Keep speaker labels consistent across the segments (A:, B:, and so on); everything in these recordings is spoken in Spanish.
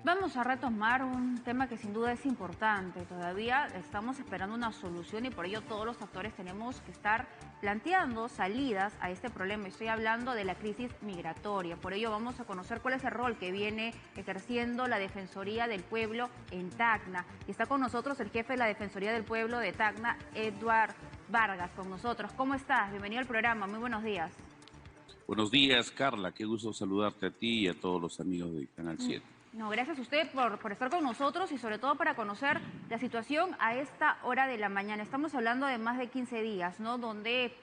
A: Vamos a retomar un tema que sin duda es importante. Todavía estamos esperando una solución y por ello todos los actores tenemos que estar planteando salidas a este problema. Estoy hablando de la crisis migratoria. Por ello vamos a conocer cuál es el rol que viene ejerciendo la Defensoría del Pueblo en Tacna. Y está con nosotros el jefe de la Defensoría del Pueblo de Tacna, Edward Vargas, con nosotros. ¿Cómo estás? Bienvenido al programa. Muy buenos días.
B: Buenos días, Carla. Qué gusto saludarte a ti y a todos los amigos de Canal 7.
A: No, gracias a usted por estar con nosotros y sobre todo para conocer la situación a esta hora de la mañana. Estamos hablando de más de 15 días, ¿no? Donde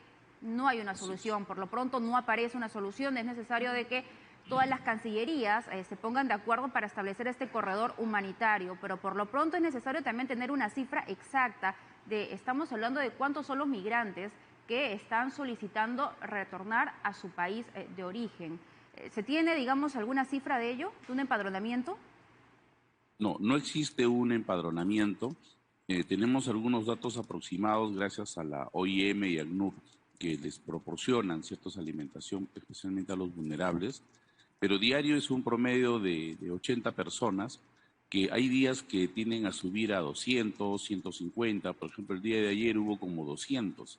A: no hay una solución. Por lo pronto no aparece una solución. Es necesario de que todas las cancillerías se pongan de acuerdo para establecer este corredor humanitario. Pero por lo pronto es necesario también tener una cifra exacta estamos hablando de cuántos son los migrantes que están solicitando retornar a su país de origen. ¿Se tiene, digamos, alguna cifra de ello, de un empadronamiento?
B: No, no existe un empadronamiento. Tenemos algunos datos aproximados gracias a la OIM y al ACNUR que les proporcionan cierta alimentación, especialmente a los vulnerables, pero diario es un promedio de 80 personas, que hay días que tienden a subir a 200, 150, por ejemplo, el día de ayer hubo como 200.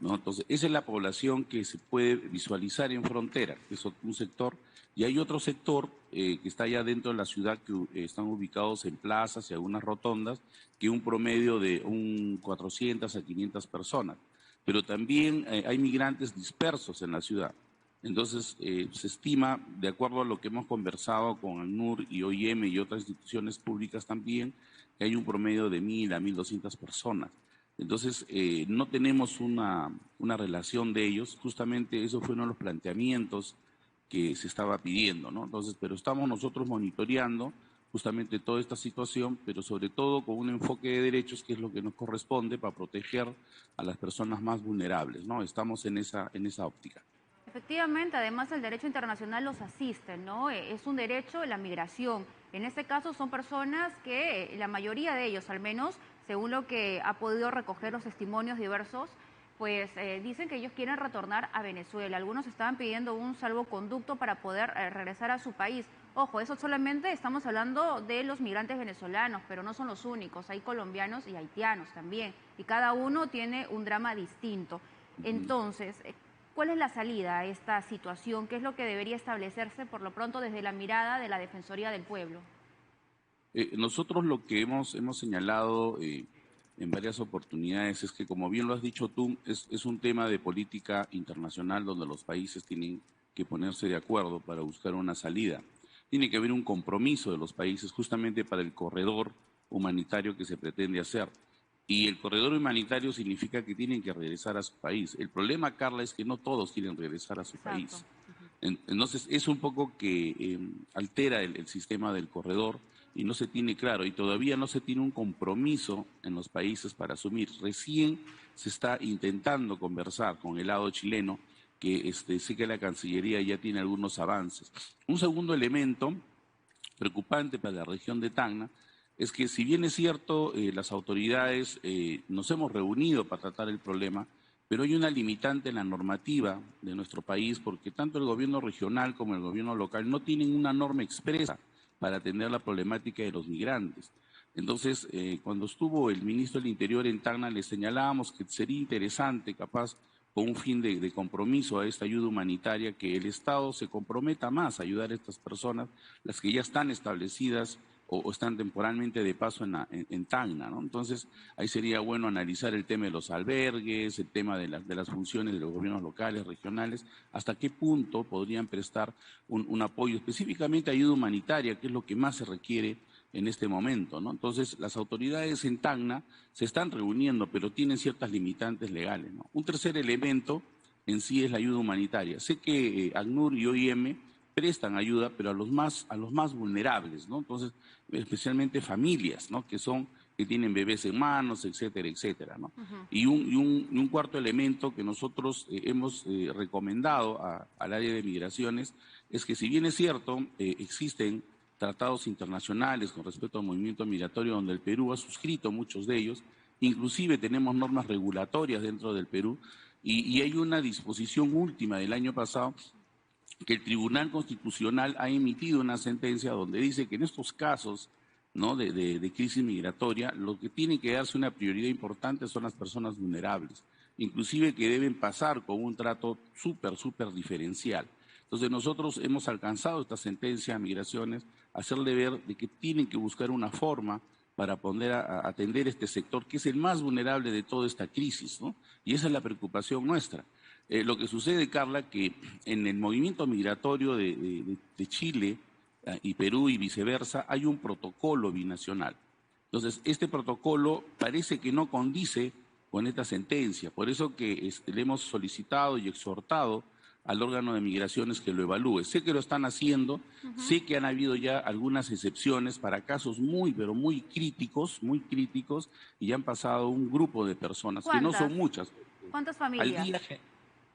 B: ¿No? Entonces, esa es la población que se puede visualizar en frontera, que es un sector, y hay otro sector que está allá dentro de la ciudad, que están ubicados en plazas y algunas rotondas, que un promedio de 400 a 500 personas. Pero también hay migrantes dispersos en la ciudad. Entonces, se estima, de acuerdo a lo que hemos conversado con ACNUR y OIM y otras instituciones públicas también, que hay un promedio de 1.000 a 1.200 personas. Entonces, no tenemos una relación de ellos. Justamente eso fue uno de los planteamientos que se estaba pidiendo, ¿no? Entonces, pero estamos nosotros monitoreando justamente toda esta situación, pero sobre todo con un enfoque de derechos, que es lo que nos corresponde para proteger a las personas más vulnerables, ¿no? Estamos en esa óptica.
A: Efectivamente, además el derecho internacional los asiste, ¿no? Es un derecho la migración. En este caso son personas que la mayoría de ellos, al menos, según lo que ha podido recoger los testimonios diversos, pues dicen que ellos quieren retornar a Venezuela. Algunos estaban pidiendo un salvoconducto para poder regresar a su país. Ojo, eso solamente estamos hablando de los migrantes venezolanos, pero no son los únicos. Hay colombianos y haitianos también, y cada uno tiene un drama distinto. Entonces, ¿cuál es la salida a esta situación? ¿Qué es lo que debería establecerse por lo pronto desde la mirada de la Defensoría del Pueblo?
B: Nosotros lo que hemos señalado en varias oportunidades es que, como bien lo has dicho tú, es un tema de política internacional donde los países tienen que ponerse de acuerdo para buscar una salida. Tiene que haber un compromiso de los países justamente para el corredor humanitario que se pretende hacer. Y el corredor humanitario significa que tienen que regresar a su país. El problema, Carla, es que no todos quieren regresar a su
A: Exacto.
B: país. Entonces, es un poco que altera el sistema del corredor y no se tiene claro, y todavía no se tiene un compromiso en los países para asumir. Recién se está intentando conversar con el lado chileno, que sé que la Cancillería ya tiene algunos avances. Un segundo elemento preocupante para la región de Tacna es que, si bien es cierto, las autoridades nos hemos reunido para tratar el problema, pero hay una limitante en la normativa de nuestro país, porque tanto el gobierno regional como el gobierno local no tienen una norma expresa para atender la problemática de los migrantes. Entonces, cuando estuvo el ministro del Interior en Tacna, le señalábamos que sería interesante, capaz, con un fin de compromiso a esta ayuda humanitaria, que el Estado se comprometa más a ayudar a estas personas, las que ya están establecidas o están temporalmente de paso en Tacna, ¿no? Entonces, ahí sería bueno analizar el tema de los albergues, el tema de las funciones de los gobiernos locales, regionales, hasta qué punto podrían prestar un apoyo, específicamente ayuda humanitaria, que es lo que más se requiere en este momento, ¿no? Entonces, las autoridades en Tacna se están reuniendo, pero tienen ciertas limitantes legales, ¿no? Un tercer elemento en sí es la ayuda humanitaria. Sé que ACNUR y OIM prestan ayuda, pero a los más vulnerables, ¿no? Entonces, especialmente familias, ¿no? Que tienen bebés en manos, etcétera, etcétera, ¿no? Y un cuarto elemento que nosotros hemos recomendado al área de migraciones es que, si bien es cierto, existen tratados internacionales con respecto al movimiento migratorio donde el Perú ha suscrito muchos de ellos, inclusive tenemos normas regulatorias dentro del Perú, y hay una disposición última del año pasado que el Tribunal Constitucional ha emitido una sentencia donde dice que en estos casos, ¿no?, de crisis migratoria, lo que tiene que darse una prioridad importante son las personas vulnerables, inclusive que deben pasar con un trato súper diferencial. Entonces nosotros hemos alcanzado esta sentencia a Migraciones, hacerle ver de que tienen que buscar una forma para poder atender este sector, que es el más vulnerable de toda esta crisis, ¿no? Y esa es la preocupación nuestra. Lo que sucede, Carla, que en el movimiento migratorio de Chile y Perú y viceversa, hay un protocolo binacional. Entonces, este protocolo parece que no condice con esta sentencia. Por eso que le hemos solicitado y exhortado al órgano de migraciones que lo evalúe. Sé que lo están haciendo, sé que han habido ya algunas excepciones para casos pero muy críticos, y ya han pasado un grupo de personas, que no
A: ¿Cuántas?
B: son muchas.
A: ¿Cuántas
B: Al
A: familias?
B: día,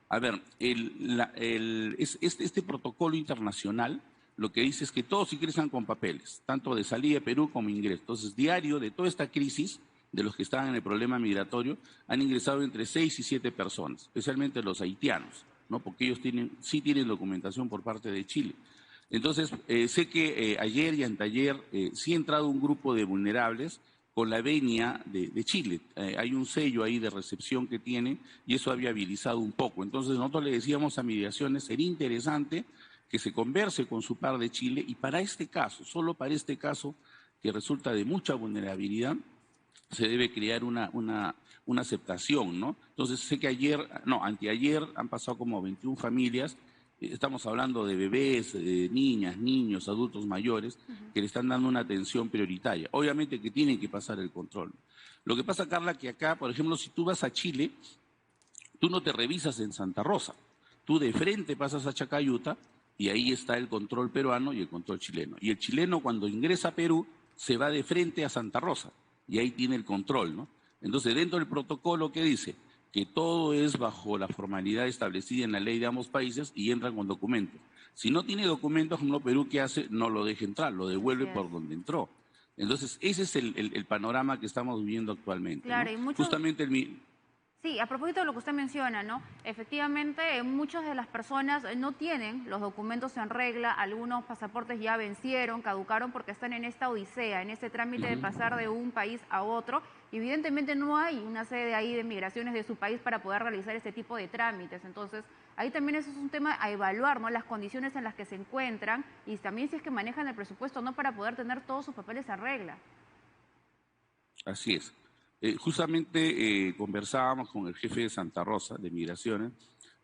B: a ver, este protocolo internacional lo que dice es que todos ingresan con papeles, tanto de salida de Perú como ingreso. Entonces, diario de toda esta crisis, de los que estaban en el problema migratorio, han ingresado entre 6 y 7 personas, especialmente los haitianos, ¿no? Porque ellos sí tienen documentación por parte de Chile. Entonces, sé que ayer y anteayer sí ha entrado un grupo de vulnerables con la venia de Chile. Hay un sello ahí de recepción que tiene y eso ha viabilizado un poco. Entonces, nosotros le decíamos a Migraciones, sería interesante que se converse con su par de Chile y para este caso, solo para este caso que resulta de mucha vulnerabilidad, se debe crear una aceptación, ¿no? Entonces sé que anteayer han pasado como 21 familias, estamos hablando de bebés, niñas, niños, adultos mayores, que le están dando una atención prioritaria. Obviamente que tienen que pasar el control. Lo que pasa, Carla, que acá, por ejemplo, si tú vas a Chile, tú no te revisas en Santa Rosa, tú de frente pasas a Chacayuta y ahí está el control peruano y el control chileno. Y el chileno cuando ingresa a Perú se va de frente a Santa Rosa y ahí tiene el control, ¿no? Entonces, dentro del protocolo, ¿qué dice? Que todo es bajo la formalidad establecida en la ley de ambos países y entran con documentos. Si no tiene documentos, como Perú, ¿qué hace? No lo deja entrar, lo
A: Así
B: devuelve
A: es.
B: por donde entró. Entonces, ese es el panorama que estamos viviendo actualmente,
A: Claro,
B: ¿no?
A: y muchos,
B: Justamente
A: sí, a propósito de lo que usted menciona, ¿no? Efectivamente, muchas de las personas no tienen los documentos en regla, algunos pasaportes ya vencieron, caducaron porque están en esta odisea, en este trámite de pasar de un país a otro. Y evidentemente no hay una sede ahí de migraciones de su país para poder realizar este tipo de trámites. Entonces, ahí también eso es un tema a evaluar, ¿no? Las condiciones en las que se encuentran y también si es que manejan el presupuesto, ¿no? Para poder tener todos sus papeles en regla.
B: Así es. Justamente conversábamos con el jefe de Santa Rosa, de Migraciones,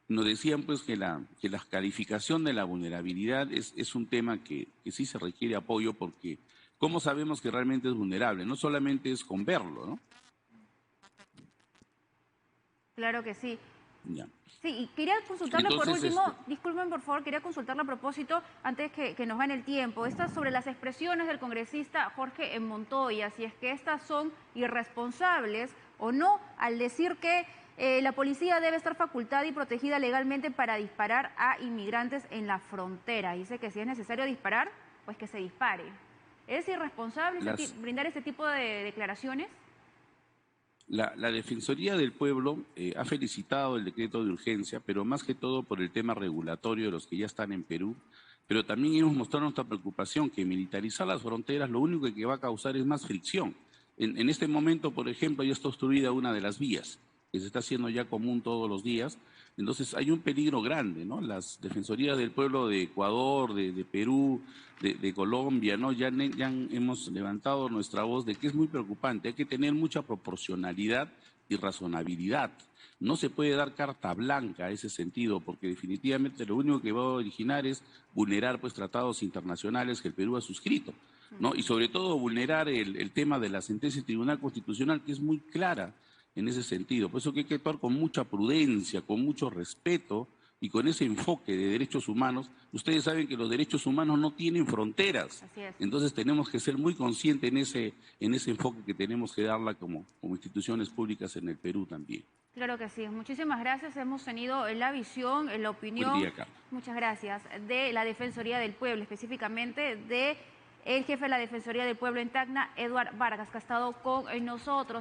B: nos decían pues que la calificación de la vulnerabilidad es un tema que sí se requiere apoyo porque ¿cómo sabemos que realmente es vulnerable? No solamente es con verlo, ¿no?
A: Claro que sí.
B: Ya.
A: Sí, y quería consultarle por
B: Entonces,
A: último, disculpen por favor, quería consultarle a propósito, antes que nos gane el tiempo, estas sobre las expresiones del congresista Jorge Montoya, si es que estas son irresponsables o no, al decir que la policía debe estar facultada y protegida legalmente para disparar a inmigrantes en la frontera. Dice que si es necesario disparar, pues que se dispare. ¿Es irresponsable brindar ese tipo de declaraciones?
B: la Defensoría del Pueblo ha felicitado el decreto de urgencia, pero más que todo por el tema regulatorio de los que ya están en Perú, pero también hemos mostrado nuestra preocupación que militarizar las fronteras lo único que va a causar es más fricción. En este momento, por ejemplo, ya está obstruida una de las vías, que se está haciendo ya común todos los días. Entonces hay un peligro grande, ¿no? Las defensorías del pueblo de Ecuador, de Perú, de Colombia, ¿no? Hemos levantado nuestra voz de que es muy preocupante. Hay que tener mucha proporcionalidad y razonabilidad. No se puede dar carta blanca a ese sentido, porque definitivamente lo único que va a originar es vulnerar pues tratados internacionales que el Perú ha suscrito, ¿no? Y sobre todo vulnerar el tema de la sentencia del Tribunal Constitucional, que es muy clara en ese sentido. Por eso que hay que actuar con mucha prudencia, con mucho respeto y con ese enfoque de derechos humanos. Ustedes saben que los derechos humanos no tienen fronteras.
A: Así es.
B: Entonces tenemos que ser muy conscientes en ese enfoque que tenemos que darla como instituciones públicas en el Perú también.
A: Claro que sí. Muchísimas gracias. Hemos tenido la visión, la
B: Buen
A: opinión,
B: día, Carlos.
A: muchas gracias, de la Defensoría del Pueblo, específicamente de el jefe de la Defensoría del Pueblo en Tacna, Eduard Vargas, que ha estado con nosotros.